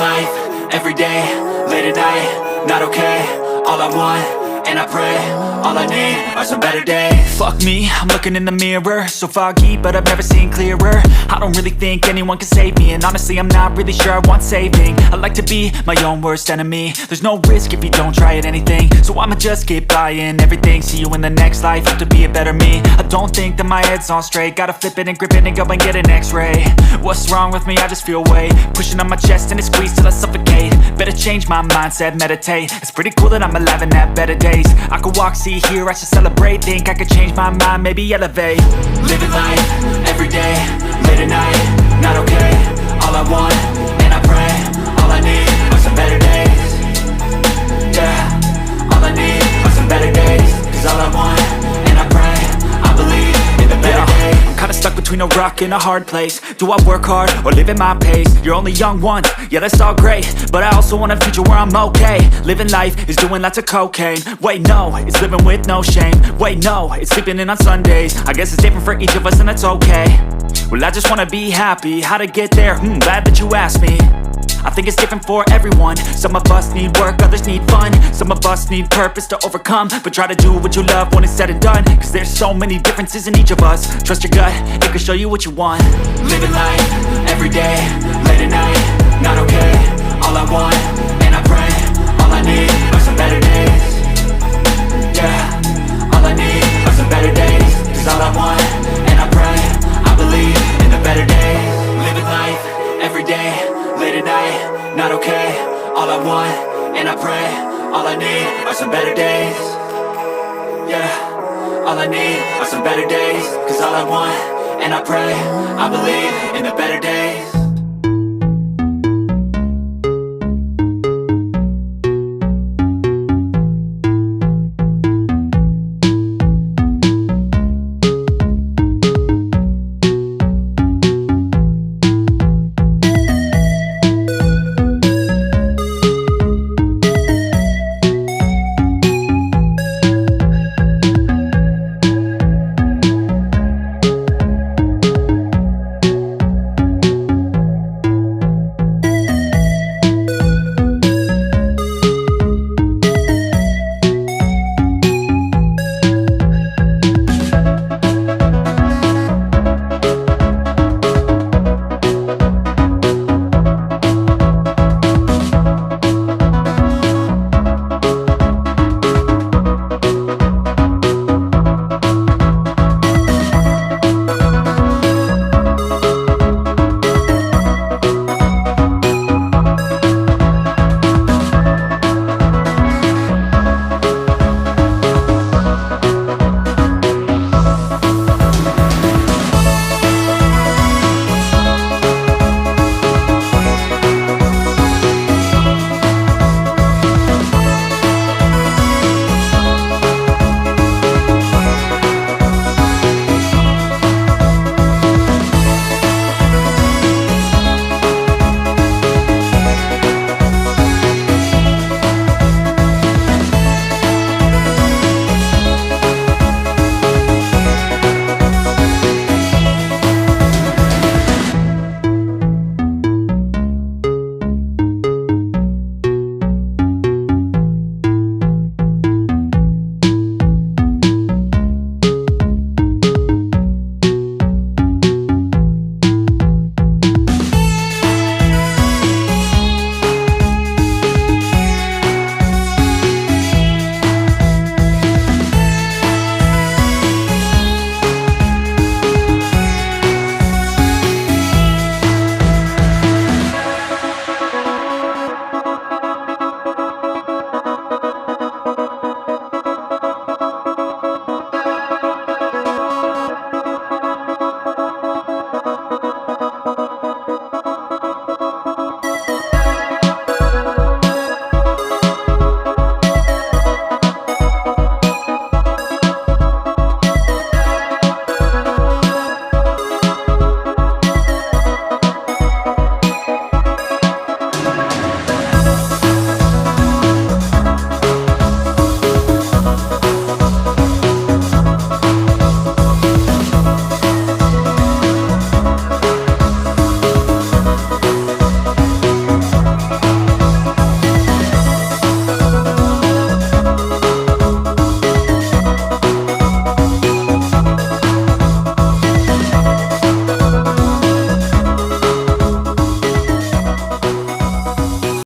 life, every day, late at night, not okay. All I want, and I pray, all I need are some better days. Fuck me, I'm looking in the mirror, so foggy, but I've never seen clearer. I don't really think anyone can save me, and honestly I'm not really sure I want saving. I like to be my own worst enemy. There's no risk if you don't try at anything, so I'ma just keep buying everything. See you in the next life, have to be a better me. I don't think that my head's on straight, gotta flip it and grip it and go and get an x-ray. What's wrong with me? I just feel weight pushing on my chest and it squeezes till I suffocate. Better change my mindset, meditate. It's pretty cool that I'm alive and have better days. I could walk, see, hear, I should celebrate. Think I could change my mind, maybe elevate. Living life, every day, late at night, not okay. All I want, and I pray, all I need are some better days. Yeah, all I need are some better days. Cause all I want, and I pray, I believe in the better days. I'm kinda stuck between a rock and a hard place. Do I work hard or live at my pace? You're only young once, yeah that's all great, but I also want a future where I'm okay. Living life is doing lots of cocaine. Wait no, it's living with no shame. Wait no, it's sleeping in on Sundays. I guess it's different for each of us and that's okay. Well I just wanna be happy, how to get there? Glad that you asked me. I think it's different for everyone. Some of us need work, others need fun. Some of us need purpose to overcome. But try to do what you love when it's said and done, cause there's so many differences in each of us. Trust your gut, it can show you what you want. Living life, every day, late at night, not okay. All I want, and I pray, all I need are some better days. Yeah, all I need are some better days. Cause all I want, and I pray, I believe in the better days. Living life, every day, late at night, not okay. All I want, and I pray, all I need are some better days. Yeah, all I need are some better days. Cause all I want, and I pray, I believe in the better days.